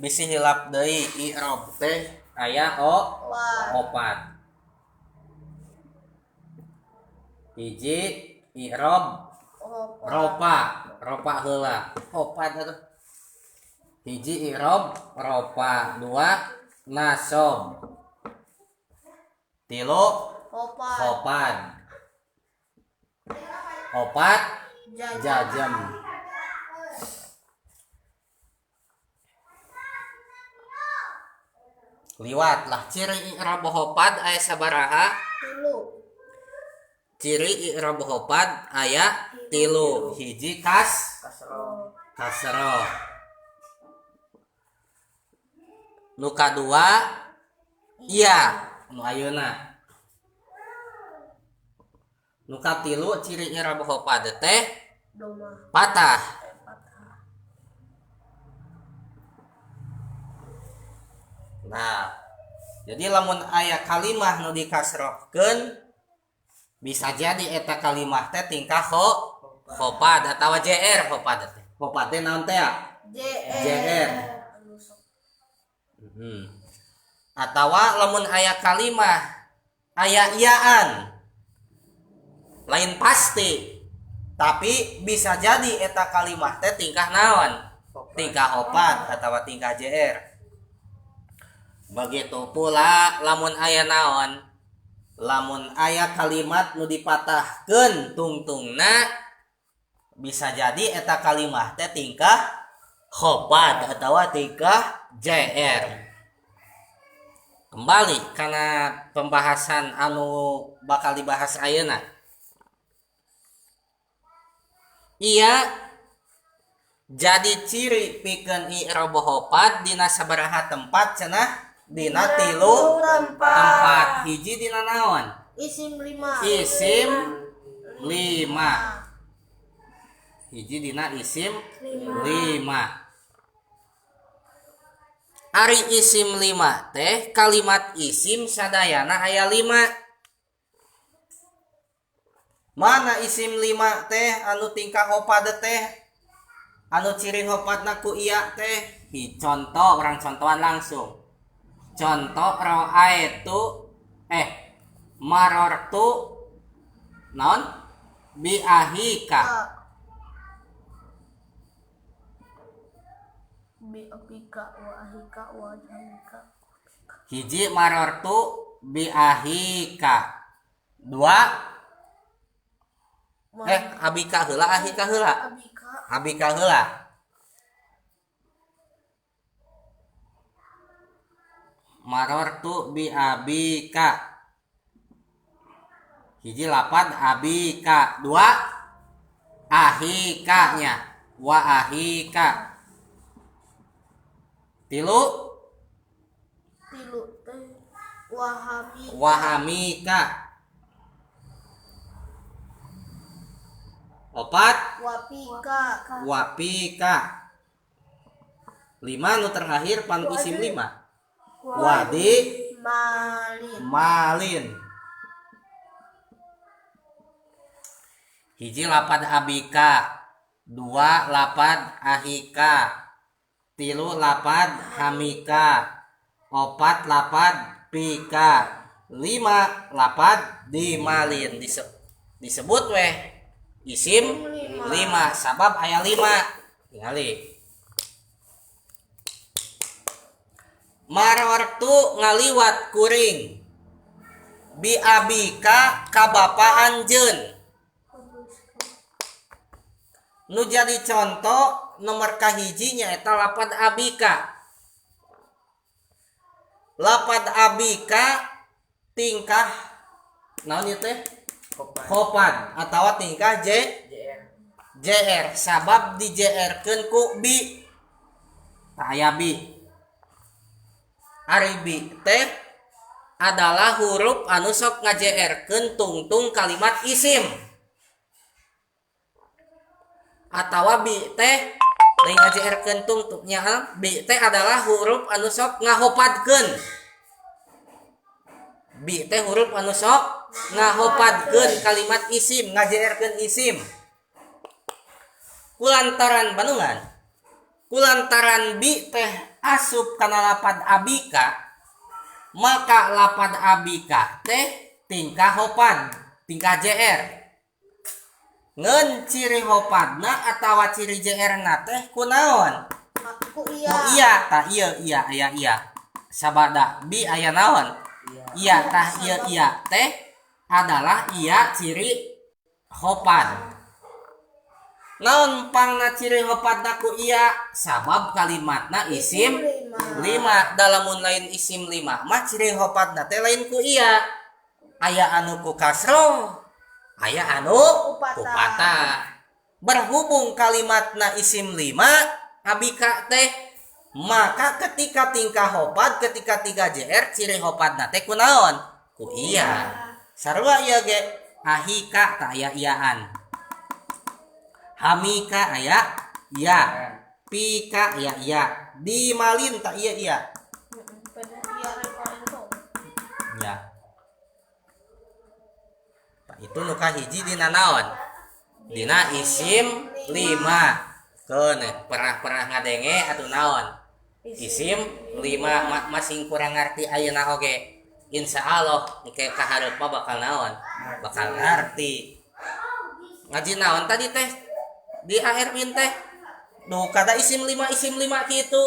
bisi hilap deui i'rab teh aya opat. Hiji i'rab ropa heula opat atuh. Hiji i'rab ropa, dua nasob, tilu hopan, opat jajem. Liwat lah ciri i'rab hopat aya sabaraha? Ciri i'rab hopat aya 3. Hiji kasroh. Nu kadua iya nu ayeuna. Nu katilu ciri i'rab hopat teh patah. Nah, jadi lamun aya kalimah nu dikasrohkeun bisa jadi eta kalimah teh tingkah hopat atawa JR hopat teh. Hopat teh naon teh ya? JR. Atawa lamun aya kalimah aya iyaan lain pasti, tapi bisa jadi eta kalimah teh tingkah naon? Tingkah hopat atawa tingkah JR. Begitu pula lamun aya naon? Lamun aya kalimat nu dipatahkeun tungtungna bisa jadi eta kalimah teh tingkah hopat atawa tingkah JR. Kembali karena pembahasan anu bakal dibahas ayeuna. Iya jadi ciri pikeun i'rab hopat dina sabaraha tempat cenah? Dina 3 tempat. Hiji dina naon? Isim 5. Hiji dina isim 5. Ari isim 5 teh kalimat isim sadayana aya 5. Mana isim 5 teh anu tingkah hopat teh? Anu ciri hopatna ku iya teh? Contoh, orang contohan langsung. Contoh ra'aitu marartu naon? Bi ahika. Bi abika wa ahika wa jamika. Hiji marartu bi ahika. 2 abika heula ahika heula. Abika heula. Marartu bi abika. Hiji lapad abika. 2 ahika nya. Wa ahika. 3 teh wahamika. 4 wapika. 5 nu terakhir pan isim 5 wadi malin. Hiji lapad abika, 2 lapad ahika, 3 lapad hamika, 4 lapad pika, 5 lapad dimalin. Disebut weh isim 5 sabab aya 5. Tingali marartu ngaliwat kuring bi abika ka bapa anjeun. Nu jadi contoh nomor kahijinya eta lapad abika. Lapad abika tingkah naon ieu teh? Hopan atawa tingkah JR sabab di JR-keun ku bi. Aya bi. Ari bi teh adalah huruf anu sok nga-JR-keun tungtung kalimat isim. Atawa bi teh lain nga-JR-keun tungtungnya bi teh adalah huruf anu sok ngahopadkeun. Bi teh huruf anu sok ngahopadkeun kalimat isim, nga-JR-keun isim. Kulantaran Bandungan kulantaran bi teh asup kana lapad abika, maka lapad abika teh tingkah hopad, tingkah JR. Ngen ciri hopadna atawa ciri JR na teh kunaon? Ku Ku iya. iya tah iya aya iya. Sabada bi aya naon? Iya tah iya teh adalah iya ciri hopad. Naon pangna ciri hopadna ku iya? Sabab kalimatna isim 5. Dalamun lain isim 5 mah ciri hopadna teh lain ku iya. Aya anu ku kasro, aya anu ku patah. Berhubung kalimatna isim 5 abika teh, maka ketika tingkah hopad, ketika tiga JR ciri hopadna teh kunaon? Ku iya. Sarua ieu ge ahika tak aya iyaan. Hamika aya iya. Pika aya iya. Dimalin tak iya iya. Pada iya repain tuh. Ya. Tah itu nu kahiji dina naon? Dina isim 5. Keun pernah ngadenge atuh naon? Isim 5 masing kurang ngarti ayeuna oge. Insyaallah kayak kaharep mah bakal naon? Bakal ngarti. Ngaji naon tadi teh? Di akhir min teh duh kada isim 5 kitu.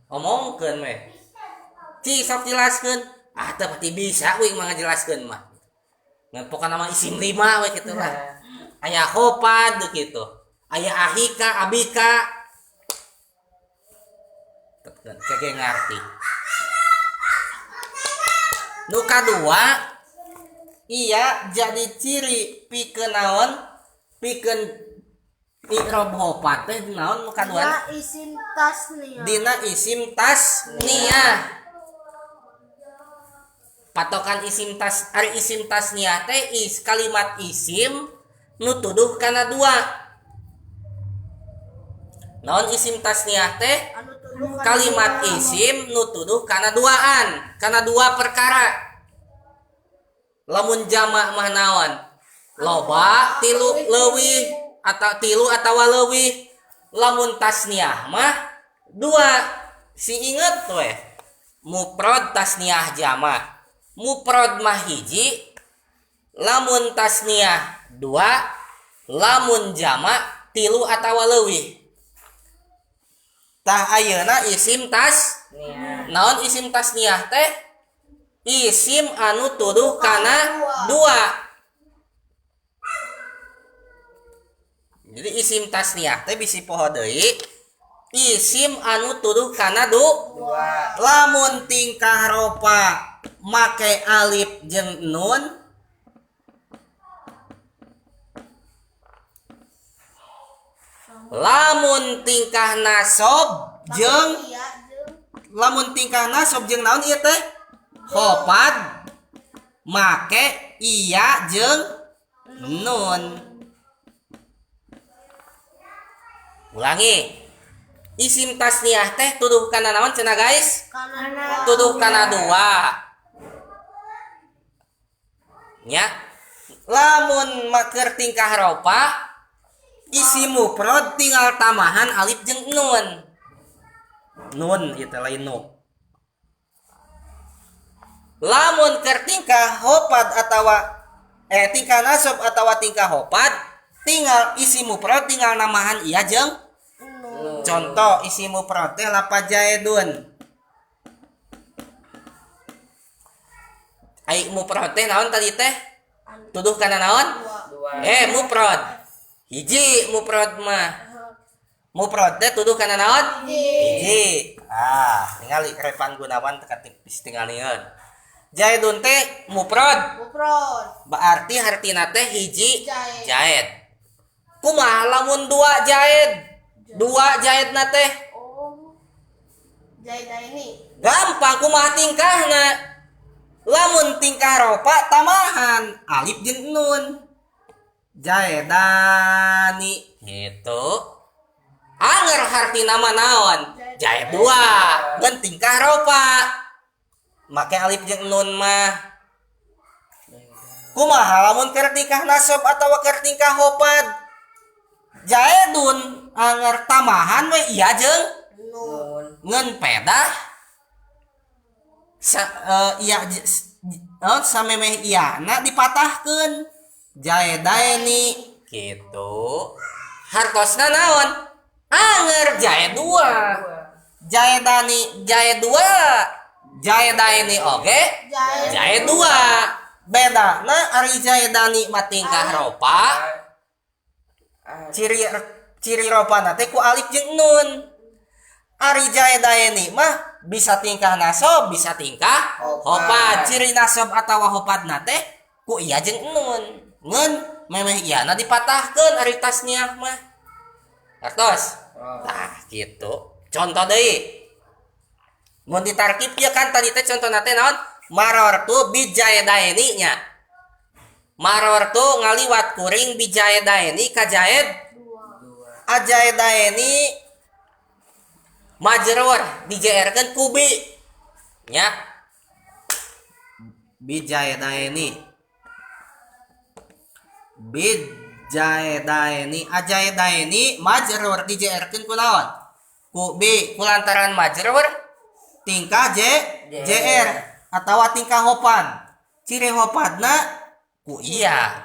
Omongkeun we. Ci sok jelaskeun. Ah teu pati bisa we mah ngajelaskeun mah. Ngan pokona mah isim 5 we kitu lah. Aya hopad kitu. Aya ahika, abika. Kege ngarti. Nu kadua iya jadi ciri pikeun naon? Pikeun i'rab hopad teh naon nu kadua? Ya isim tasniyah. Dina isim tasniyah. Patokan isim tasniyah teh kalimat isim nu tuduh kana dua. Naon isim tasniyah teh? Anu tuduh kana Kalimat dua. isim nu tuduh kana duaan, kana dua perkara. Lamun jamak mah naon? Loba, tilu, leuwih, atau tilu atawa leuwih. Lamun tasniyah mah dua. Si inget we. Mufrad tasniyah jamak. Mufrad mah hiji. Lamun tasniyah dua. Lamun jamak tilu atawa leuwih. Tah ayeuna isim naon isim tasniyah teh? Isim anu tuduh kana dua. Jadi isim tasniyah teh bisi poho deui isim anu tuduh kana dua. Lamun tingkah ropa make alif jeung nun, lamun tingkah nasob jeung Iya jeung lamun tingkah nasob jeung naon ieu teh? Hopad make iya jeung nun. Ulangi. Isim tasniyah teh tuduh kana naon cenah guys? kana Tuduh kana dua. Nya. Lamun makeur tingkah ropa isim mufrad tinggal tamahan alif jeung nun. Nun ieu teh lain nu. Lamun keur tingkah hopad atawa tingkah nasab atawa tingkah hopad tinggal isim mufrad tinggal namahan iya jeung nun. contoh isim mufrad teh lapad jaidun. Ai mufrad teh naon tadi teh? Tuduh kana naon? Mufrad. Hiji mufrad mah. Mufrad teh tuduh kana naon? Hiji. Ningali Revan Gunawan teka tipis tingalieun. Jaidun teh mufrad. Mufrad. Berarti hartina teh hiji Jaid. jaid. Kumaha lamun dua jaid? Dua jaidna teh Oh. Jaidah ini. gampang kumaha tingkahna. Lamun tingkah ropa tamahan alif jeung nun. Jaidani gitu. Anger hartina mah naon? Jaid dua. Ngan tingkah ropa. Make alif jeung nun mah. Kumaha lamun keur tingkah nasab atawa keur tingkah hopad? Jaedun anger tamahan we iya jeung Nun. ngeun pedah iya samemeh iyana dipatahkeun jaedaeni gitu. Hartosna naon? Anger jae dua. Jaedani jae dua. Jaedaeni oge jae dua. Beda na ari jaedani mah tingkah ropa. Ciri ropa teh ku alif jeung nun. Ari jaedaeni mah bisa tingkah nasob, bisa tingkah hopad. Ciri nasob atawa hopadna teh ku iya jeung nun. Ngeun memeh iyana dipatahkeun ari tasniah mah. Artos. Tah gitu. Contoh deui. Mun ditarkib ya kan tadi teh contohna teh naon? Marortu bi jaedaeni nya. Marortu ngaliwat kuring bi jaedaeni ka jaed ajaedaeni majrur dijeerkeun ku bi nya. Bi jaedaeni bijaedaeni ajaedaeni majrur dijeerkeun ku naon? Ku bi kulantaran majrur tingkah jr atawa tingkah hopan. Ciri hopadna ku iya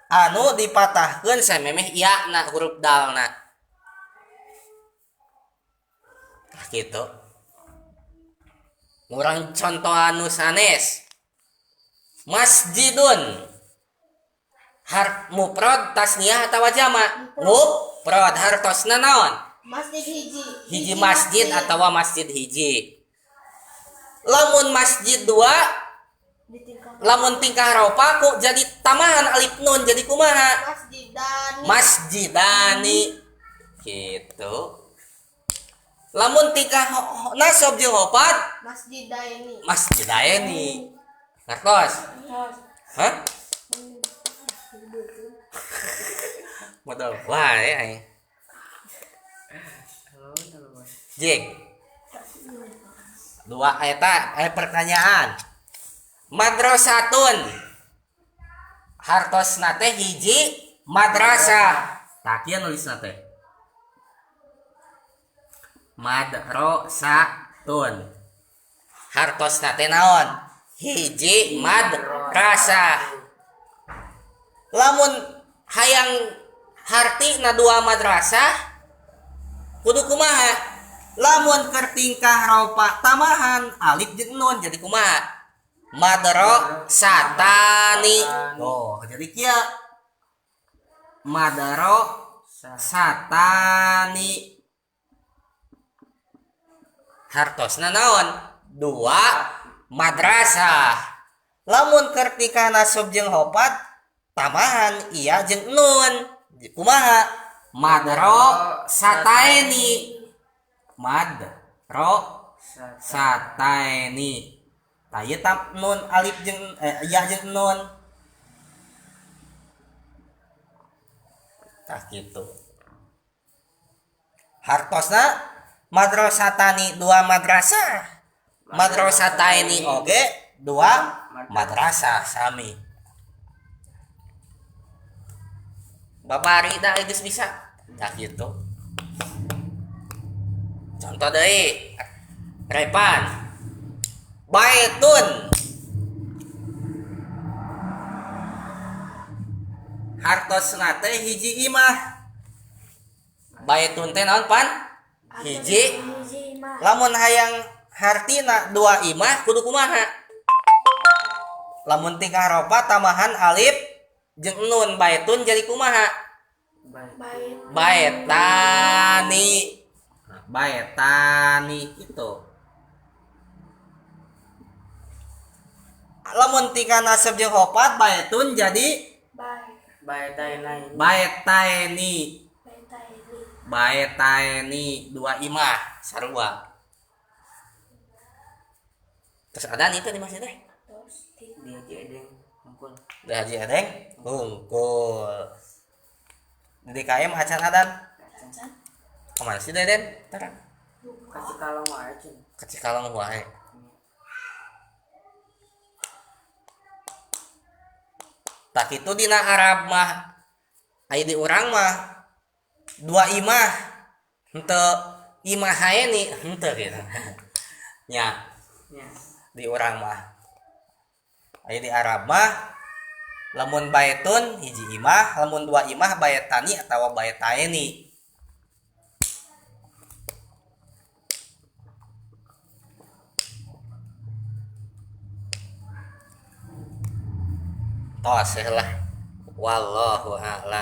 anu dipatahkeun samemeh iana huruf dalna gitu. Urang contoh anu sanes masjidun mufrad tasniah atawa jamak? Mufrad. Hartosna naon? Masjid Hiji masjid atawa masjid hiji. Lamun masjid dua, lamun tingkah ropa ku jadi tamahan alif nun jadi kumaha? Masjidani gitu. Lamun tingkah nasob jeung hopad masjidaeni. Ngertos? Hah? Modal wae ai. Jing. Dua eta pertanyaan. Madrasatun. Hartosna teh hiji madrasah. Tah kieu nulisna teh. Madrasatun. Hartosna teh naon? Hiji madrasah. Lamun hayang hartina dua madrasah kudu kumaha? Lamun keur tingkah ropa tamahan alif jeung nun jadi kumaha? Madrasatani. Oh, jadi kieu madrasatani. Hartosna naon? Dua madrasah. Lamun keur tingkah nasab jeung hopad tamahan iya jeung nun kumaha? Madrasataini. Madrasataini. Tah ieu nun alif jeung iya jeung nun. Tah kitu. Hartosna madrasatani dua madrasah. Madrasataini oge dua madrasah sami. Babari dah geus bisa. Tah kitu. Contoh deui. Repan. Baitun. Hartosna teh hiji imah. Baitun teh naon pan? Hiji. Lamun hayang hartina dua imah kudu kumaha? Lamun tingkah ropa tamahan alif jeung nun baitun jadi kumaha? Baitani. Baitani itu. Lamun tingkah nasab jeung hopad baitun jadi baitaini. Baitaini dua imah sarua. Terus ada nih tadi masih teh. Di Haji Edeng hungkul. Di Haji Edeng hungkul. Di DKM acan adan. Kemana sih Deden? Terang. Kacikalong wae cing. Kacikalong wae. Tak itu dina Arab mah Aya di urang mah dua imah henteu imah haeni henteu gitu. Nya Ya. di urang mah aya di Arab mah lamun baitun hiji imah, lamun dua imah baitani atawa baitaeni. Tos lah. Wallahu a'lam.